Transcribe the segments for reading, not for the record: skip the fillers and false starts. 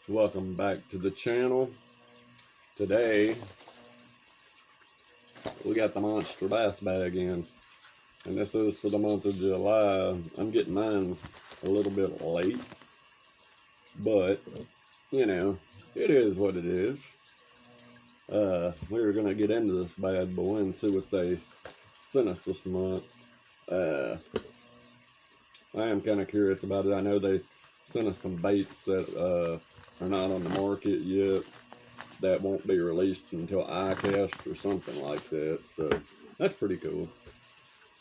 Welcome back to the channel. Today we got the Monsterbass bag in, and this is for the month of July. I'm getting mine a little bit late, but you know, it is what it is. We're gonna get into this bad boy and see what they sent us this month. I am kind of curious about it. I know they sent us some baits that are not on the market yet, that won't be released until iCast or something like that, so that's pretty cool.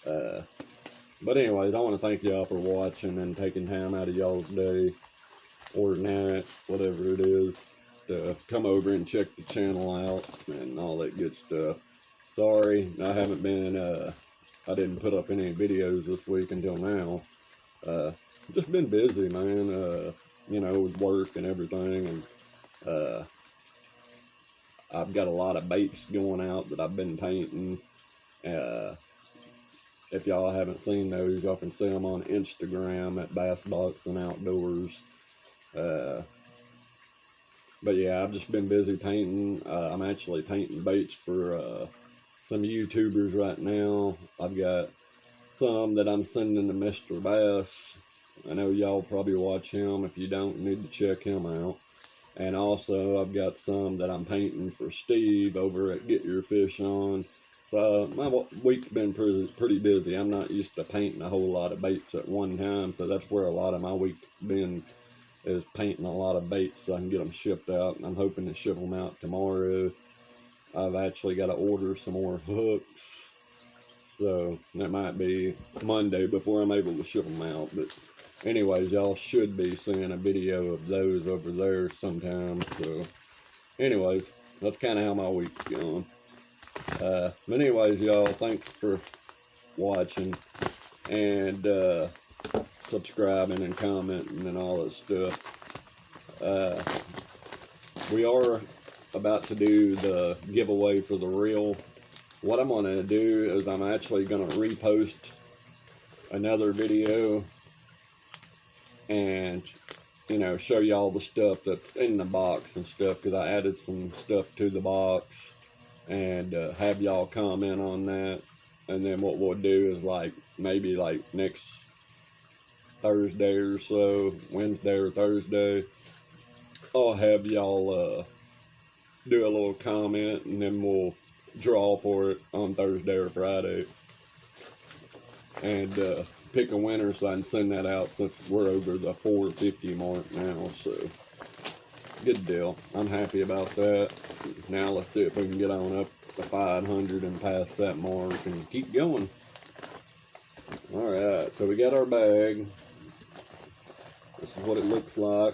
But anyways, I want to thank y'all for watching and taking time out of y'all's day or night, whatever it is, to come over and check the channel out and all that good stuff. Sorry, I haven't been, I didn't put up any videos this week until now. Just been busy, man, you know, with work and everything, and I've got a lot of baits going out that I've been painting. If y'all haven't seen those, y'all can see them on Instagram at Bassboxing.Outdoors. But yeah, I've just been busy painting. I'm actually painting baits for some YouTubers right now. I've got some that I'm sending to Mr. Bass. I know y'all probably watch him. If you don't, you need to check him out. And also, I've got some that I'm painting for Steve over at Get Your Fish On. So my week's been pretty busy. I'm not used to painting a whole lot of baits at one time, so that's where a lot of my week's been, is painting a lot of baits so I can get them shipped out. And I'm hoping to ship them out tomorrow. I've actually got to order some more hooks, so that might be Monday before I'm able to ship them out. But anyways, y'all should be seeing a video of those over there sometime. So anyways, that's kind of how my week's going. But anyways, y'all, thanks for watching and subscribing and commenting and all that stuff. We are about to do the giveaway for the reel. What I'm going to do is I'm actually going to repost another video and, you know, show y'all the stuff that's in the box and stuff, because I added some stuff to the box, and have y'all comment on that. And then what we'll do is, like, maybe like next Thursday or so, Wednesday or Thursday, I'll have y'all do a little comment, and then we'll draw for it on Thursday or Friday, and pick a winner so I can send that out, since we're over the 450 mark now. So good deal. I'm happy about that. Now let's see if we can get on up to 500 and pass that mark and keep going. Alright, so we got our bag. This is what it looks like.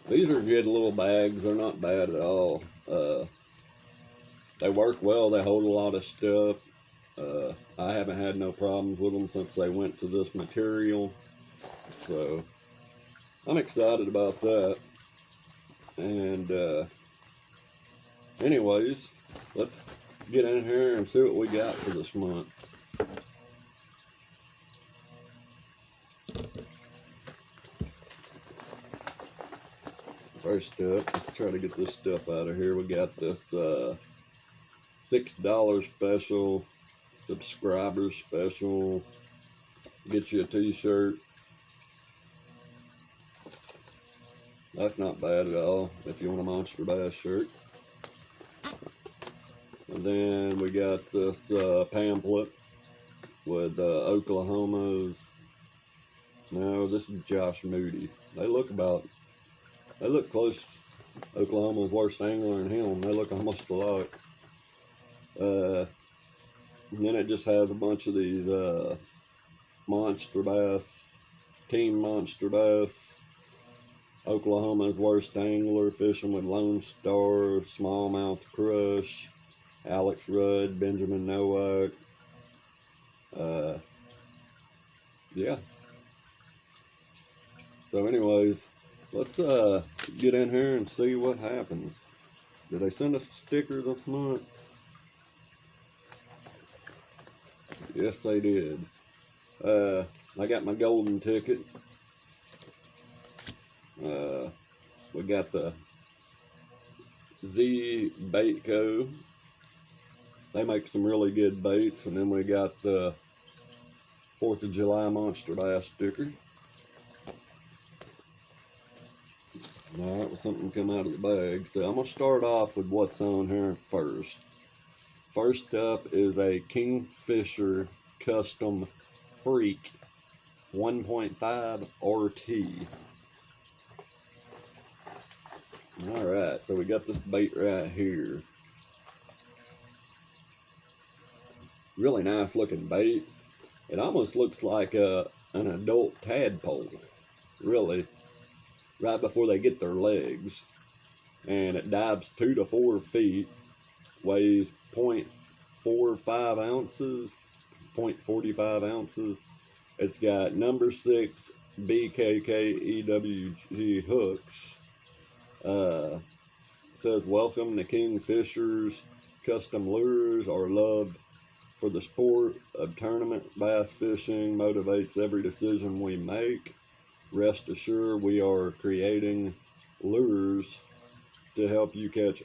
These are good little bags. They're not bad at all. They work well. They hold a lot of stuff. I haven't had no problems with them since they went to this material. So I'm excited about that. And anyways, let's get in here and see what we got for this month. First up, let's try to get this stuff out of here. We got this $6 special, subscriber special, get you a t-shirt. That's not bad at all if you want a Monster Bass shirt. And then we got this pamphlet with Oklahoma's. No, this is Josh Moody. They look close. Oklahoma's worst angler and him. They look almost alike. And then it just has a bunch of these Monster Bass, Team Monster Bass, Oklahoma's worst angler, fishing with Lone Star, Smallmouth Crush, Alex Rudd, Benjamin Nowak. Yeah. So anyways, let's get in here and see what happens. Did they send us a sticker this month? Yes, they did. I got my golden ticket. We got the Z Bait Co. They make some really good baits. And then we got the 4th of July Monster Bass sticker. Now that was something come out of the bag. So I'm going to start off with what's on here first. First up is a Kingfisher Custom Freak 1.5 RT. Alright, so we got this bait right here. Really nice looking bait. It almost looks like an adult tadpole, really, right before they get their legs. And it dives 2 to 4 feet, weighs 0.45 ounces, 0.45 ounces. It's got number 6 BKK EWG hooks. It says, welcome to Kingfisher's custom lures are loved for the sport of tournament bass fishing, motivates every decision we make. Rest assured we are creating lures to help you catch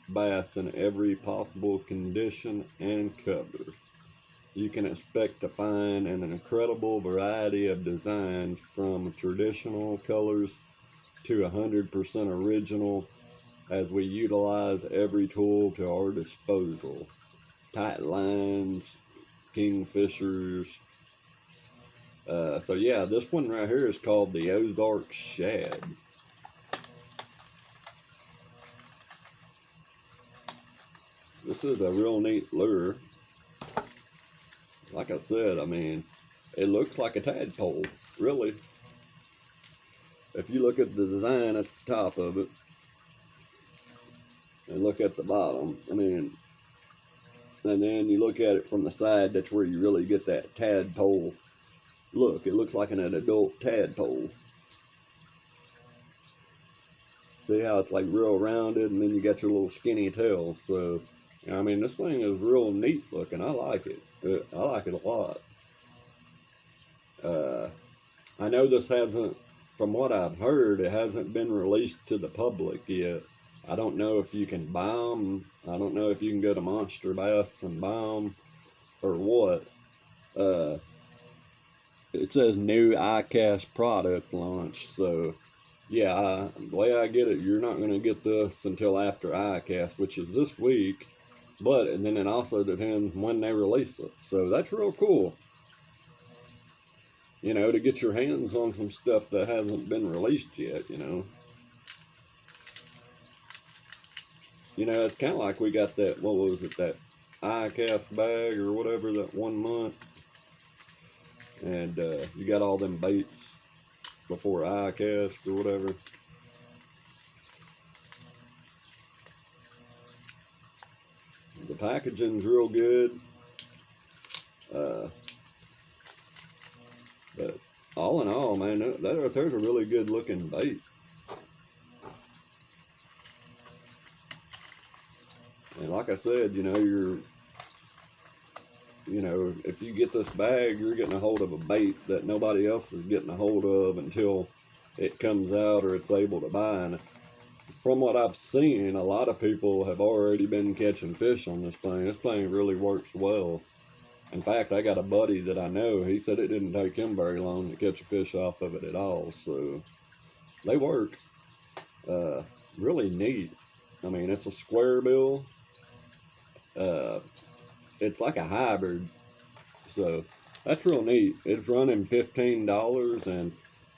bass in every possible condition and cover. You can expect to find an incredible variety of designs from traditional colors to 100% original as we utilize every tool to our disposal. Tight lines, kingfishers. So yeah, this one right here is called the Ozark Shad. This is a real neat lure. Like I said, I mean, it looks like a tadpole, really. If you look at the design at the top of it and look at the bottom, I mean, and then you look at it from the side, that's where you really get that tadpole look. It looks like an adult tadpole. See how it's like real rounded, and then you got your little skinny tail. So, I mean, this thing is real neat looking. I like it. I like it a lot. I know this hasn't, from what I've heard, it hasn't been released to the public yet. I don't know if you can buy them. I don't know if you can go to Monsterbass and buy them or what. It says new iCast product launch. So, yeah, the way I get it, you're not going to get this until after iCast, which is this week. But, and then it also depends when they release it. So, that's real cool. You know, to get your hands on some stuff that hasn't been released yet, you know. You know, it's kind of like we got that, what was it, that iCast bag or whatever, that 1 month. And you got all them baits before iCast or whatever. The packaging's real good. But all in all, man, there's a really good looking bait. And like I said, you know, if you get this bag, you're getting a hold of a bait that nobody else is getting a hold of until it comes out or it's able to buy. And from what I've seen, a lot of people have already been catching fish on this thing. This thing really works well. In fact, I got a buddy that I know, he said it didn't take him very long to catch a fish off of it at all. So they work. Really neat. I mean, it's a square bill. It's like a hybrid. So that's real neat. It's running $15, and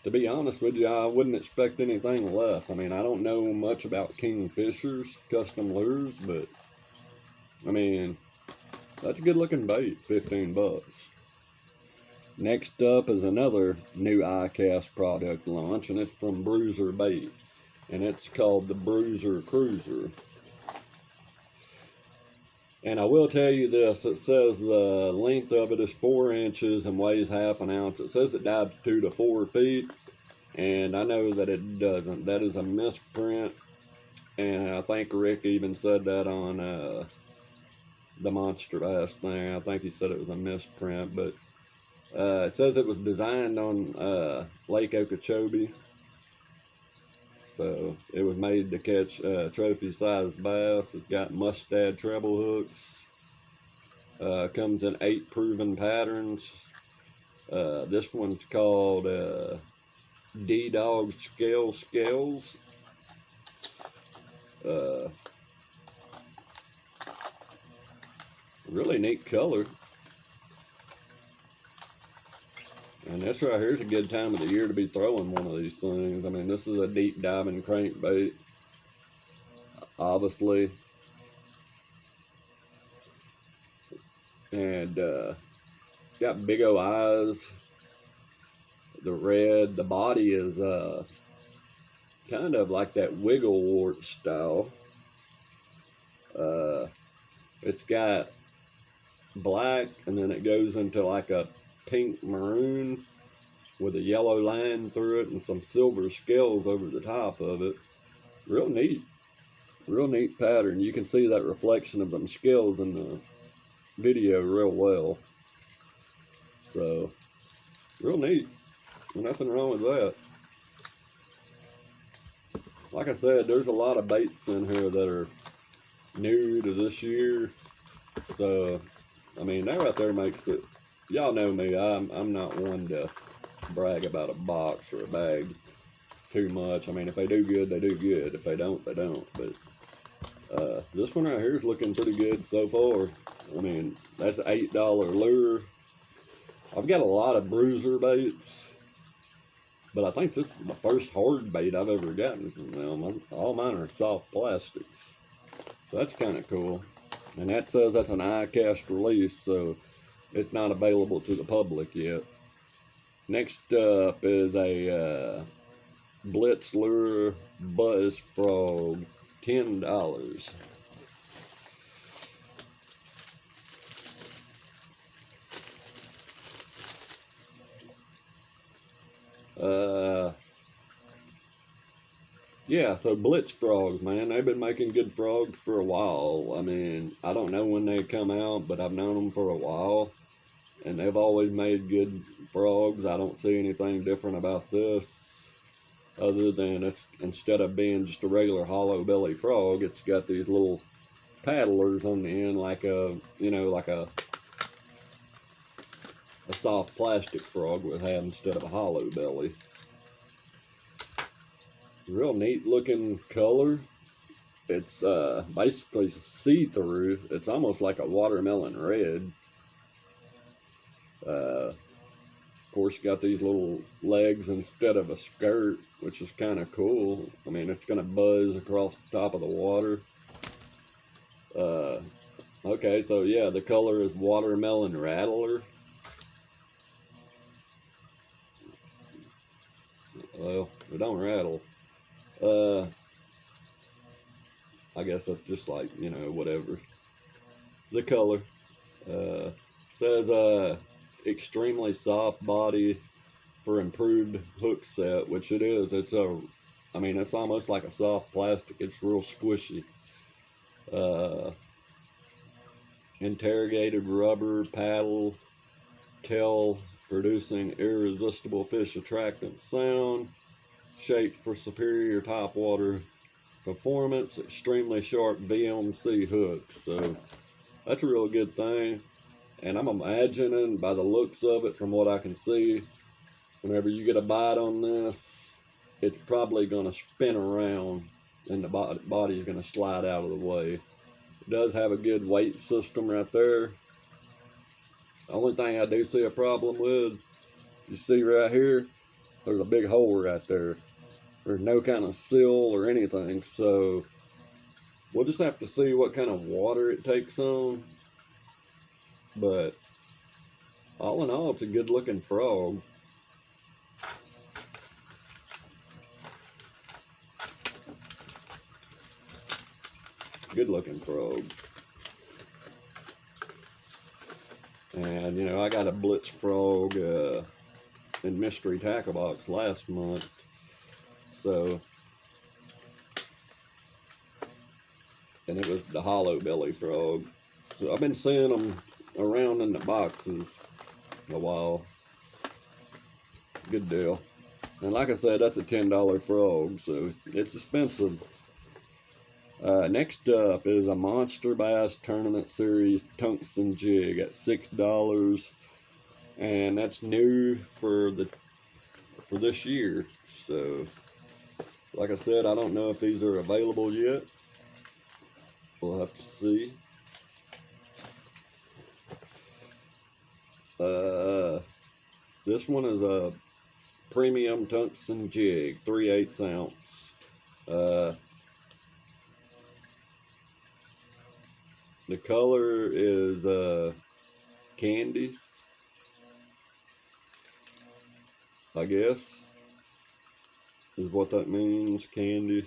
to be honest with you, I wouldn't expect anything less. I mean, I don't know much about Kingfisher's custom lures, but I mean, that's a good looking bait, 15 bucks. Next up is another new iCast product launch, and it's from Bruiser Bait, and it's called the Bruiser Cruiser. And I will tell you this, it says the length of it is 4 inches and weighs ½ an ounce. It says it dives 2 to 4 feet, and I know that it doesn't. That is a misprint, and I think Rick even said that on the Monsterbass thing. I think he said it was a misprint, but it says it was designed on Lake Okeechobee, So it was made to catch trophy sized bass. It's got mustad treble hooks. Comes in 8 proven patterns. This one's called D-Dog Scales. Really neat color. And this right here is a good time of the year to be throwing one of these things. I mean, this is a deep diving crankbait, obviously. And got big old eyes. The red, the body is kind of like that wiggle wart style. It's got black, and then it goes into like a pink maroon with a yellow line through it and some silver scales over the top of it. Real neat pattern. You can see that reflection of them scales in the video real well. So real neat. Nothing wrong with that. Like I said, there's a lot of baits in here that are new to this year. So I mean, that right there makes it. Y'all know me, I'm not one to brag about a box or a bag too much. I mean, if they do good, they do good. If they don't, they don't. But this one right here is looking pretty good so far. I mean, that's an $8 lure. I've got a lot of Bruiser baits, but I think this is the first hard bait I've ever gotten from them. All mine are soft plastics. So that's kind of cool. And that says that's an ICAST release, so it's not available to the public yet. Next up is a Blitz lure Buzz Frog, $10. Yeah, so Blitz frogs, man, they've been making good frogs for a while. I mean, I don't know when they come out, but I've known them for a while, and they've always made good frogs. I don't see anything different about this, other than it's, instead of being just a regular hollow belly frog, it's got these little paddlers on the end, like a, you know, like a soft plastic frog would have instead of a hollow belly. Real neat looking color. It's basically see-through. It's almost like a watermelon red. Of course, you got these little legs instead of a skirt, which is kind of cool. I mean, it's going to buzz across the top of the water. Okay, so yeah, the color is watermelon rattler. Well, it don't rattle. I guess that's just like, you know, whatever. The color says extremely soft body for improved hook set, which it is. It's I mean, it's almost like a soft plastic. It's real squishy. Interrogated rubber paddle tail producing irresistible fish attractant sound. Shaped for superior topwater performance, extremely sharp VMC hooks. So that's a real good thing. And I'm imagining, by the looks of it, from what I can see, whenever you get a bite on this, it's probably going to spin around and the body is going to slide out of the way. It does have a good weight system right there. The only thing I do see a problem with, you see right here, there's a big hole right there. There's no kind of seal or anything, so we'll just have to see what kind of water it takes on. But all in all, it's a good looking frog. Good looking frog. And you know, I got a Blitz Frog in mystery tackle box last month. So, and it was the hollow belly frog. So I've been seeing them around in the boxes a while. Good deal. And like I said, that's a $10 frog, so it's expensive. Next up is a Monsterbass Tournament Series Tungsten Jig at $6, and that's new for this year. So, like I said, I don't know if these are available yet. We'll have to see. This one is a premium tungsten jig, 3/8 ounce. The color is candy, I guess, is what that means, candy.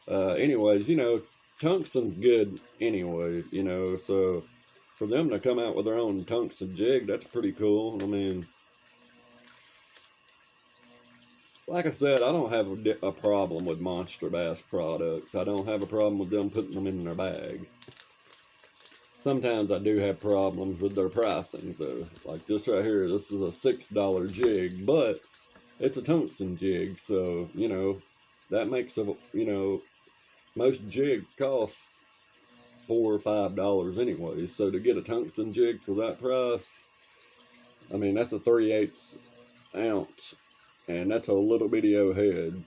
Anyways, you know, tungsten's good anyway, you know, so for them to come out with their own tungsten jig, that's pretty cool. I mean, like I said, I don't have a problem with Monsterbass products. I don't have a problem with them putting them in their bag. Sometimes I do have problems with their pricing, though. Like this right here, this is a $6 jig, but it's a tungsten jig, so, you know, that makes a, you know, most jig costs $4 or $5 anyway. So to get a tungsten jig for that price, I mean, that's a 3/8 ounce, and that's a little bitty old head.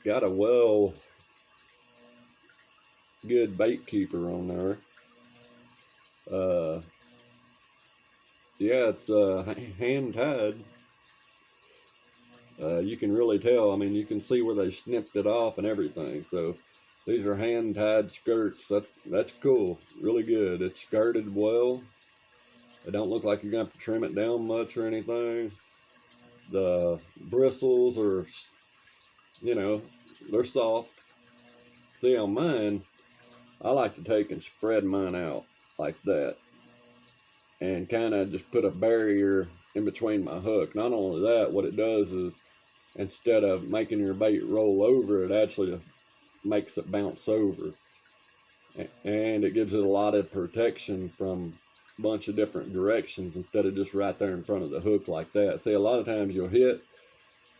Got a good bait keeper on there. Yeah, it's hand tied. You can really tell. I mean, you can see where they snipped it off and everything. So these are hand tied skirts. That's cool. Really good. It's skirted well. It don't look like you're gonna have to trim it down much or anything. The bristles are, you know, they're soft. See, on mine, I like to take and spread mine out like that, and kind of just put a barrier in between my hook. Not only that, what it does is, instead of making your bait roll over, it actually makes it bounce over, and it gives it a lot of protection from a bunch of different directions instead of just right there in front of the hook like that. See, a lot of times you'll hit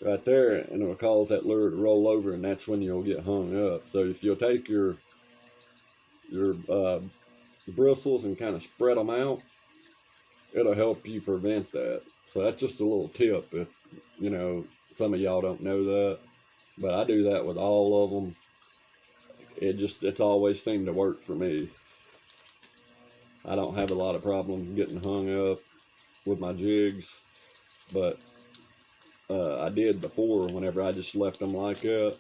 right there and it'll cause that lure to roll over, and that's when you'll get hung up. So if you'll take your bristles and kind of spread them out, it'll help you prevent that. So that's just a little tip if, you know, some of y'all don't know that, but I do that with all of them. It's always seemed to work for me. I don't have a lot of problems getting hung up with my jigs, but I did before whenever I just left them like that.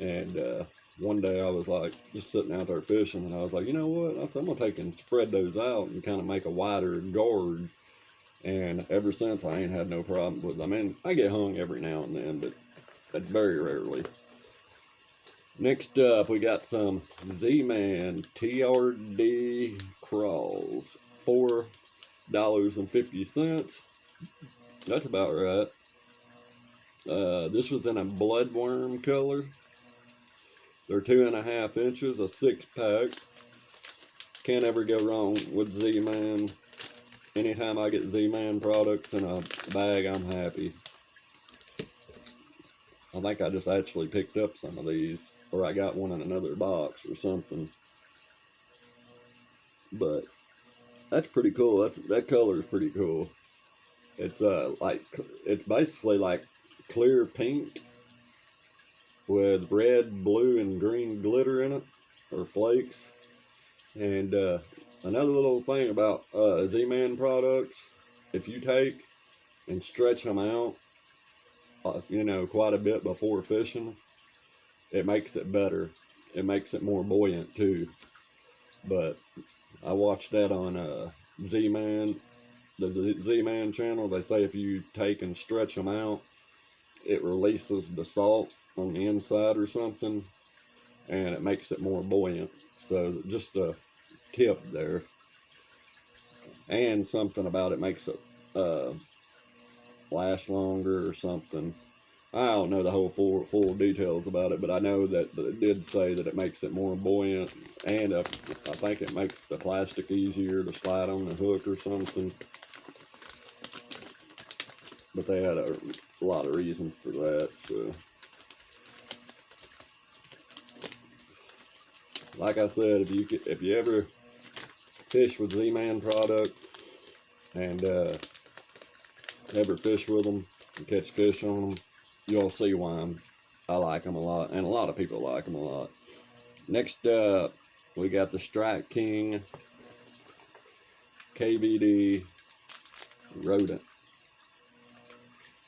And one day I was like just sitting out there fishing, and I was like, you know what, I'm gonna take and spread those out and kind of make a wider guard. And ever since, I ain't had no problem with them. I mean, I get hung every now and then, but very rarely. Next up, we got some ZMan TRD Crawls, $4.50. That's about right. This was in a bloodworm color. They're 2.5 inches, a 6-pack. Can't ever go wrong with ZMan. Anytime I get ZMan products in a bag, I'm happy. I think I just actually picked up some of these, or I got one in another box or something. But that's pretty cool. That color is pretty cool. It's it's basically like clear pink with red, blue, and green glitter in it, or flakes. And another little thing about ZMan products, if you take and stretch them out, you know, quite a bit before fishing, it makes it better. It makes it more buoyant too. But I watched that on ZMan, the ZMan channel. They say if you take and stretch them out, it releases the salt on the inside or something, and it makes it more buoyant. So just a tip there. And something about it makes it last longer or something. I don't know the whole full details about it, but I know that it did say that it makes it more buoyant, and I think it makes the plastic easier to slide on the hook or something. but they had a lot of reasons for that. So, like I said, if you ever fish with ZMan products and ever fish with them and catch fish on them, you'll see why I like them a lot, and a lot of people like them a lot. Next up, we got the Strike King KVD rodent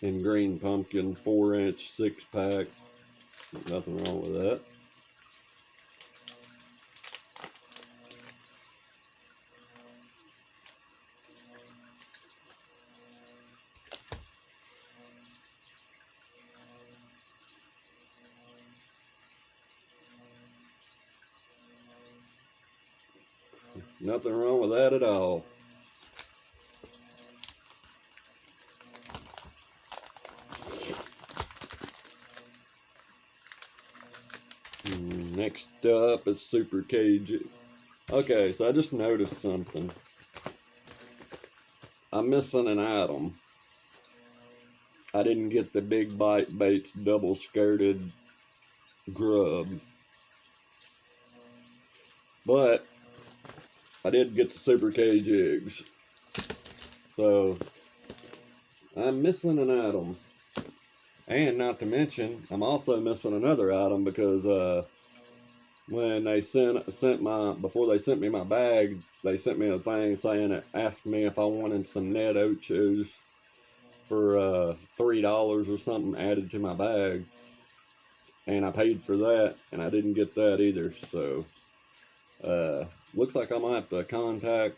in green pumpkin, 4-inch 6-pack. Nothing wrong with that. Nothing wrong with that at all. Next up is Super Cage. Okay, so I just noticed something. I'm missing an item. I didn't get the Big Bite Baits double skirted grub, but I did get the Super K jigs. So I'm missing an item. And not to mention, I'm also missing another item because when they before they sent me my bag, they sent me a thing saying it asked me if I wanted some net ochos for $3 or something added to my bag, and I paid for that, and I didn't get that either. So looks like I might have to contact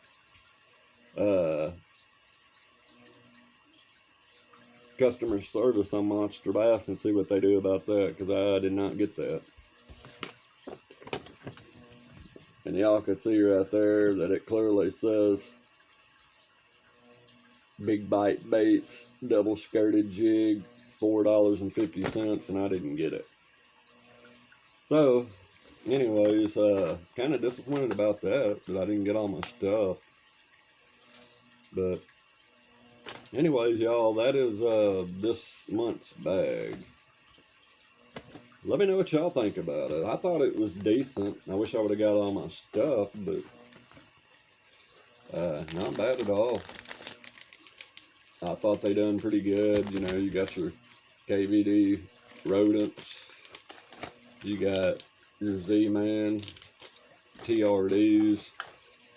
customer service on Monster Bass and see what they do about that, because I did not get that. And y'all can see right there that it clearly says Big Bite Baits double skirted jig, $4.50, and I didn't get it. So anyways, kind of disappointed about that I didn't get all my stuff. But anyways, y'all, that is this month's bag. Let me know what y'all think about it. I thought it was decent. I wish I would have got all my stuff, but not bad at all. I thought they done pretty good. You know, you got your KVD rodents, you got your ZMan TRDs,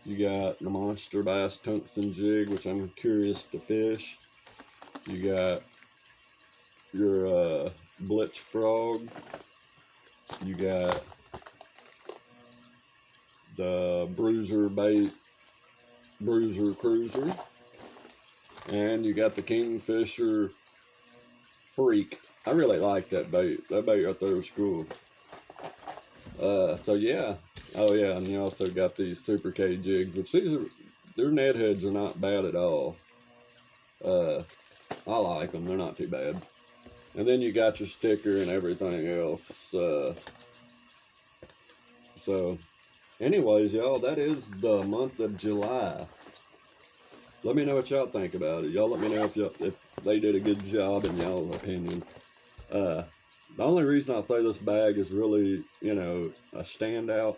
you got the Monsterbass Tungsten Jig, which I'm curious to fish. You got your Blitz Frog. You got the Bruiser Bait, Bruiser Cruiser. And you got the Kingfisher Freak. I really like that bait. That bait right there was cool. So yeah. Oh yeah, and you also got these Super K jigs, which their net heads are not bad at all. I like them, they're not too bad. And then you got your sticker and everything else. So anyways, y'all, that is the month of July. Let me know what y'all think about it. Y'all let me know if they did a good job in y'all's opinion. The only reason I say this bag is really, you know, a standout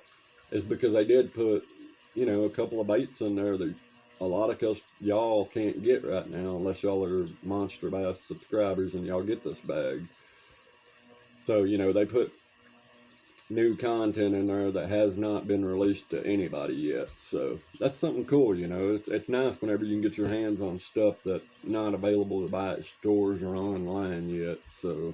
is because they did put, you know, a couple of baits in there that a lot of y'all can't get right now unless y'all are Monster Bass subscribers and y'all get this bag. So, you know, they put new content in there that has not been released to anybody yet. So that's something cool, you know. It's nice whenever you can get your hands on stuff that's not available to buy at stores or online yet. So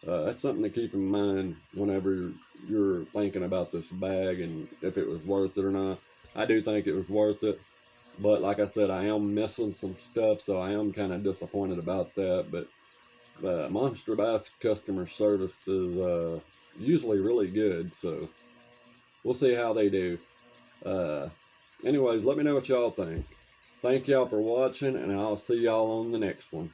that's something to keep in mind whenever you're thinking about this bag and if it was worth it or not. I do think it was worth it, but like I said, I am missing some stuff, so I am kind of disappointed about that. But Monster Bass customer service is usually really good, so we'll see how they do. Anyways, let me know what y'all think. Thank y'all for watching, and I'll see y'all on the next one.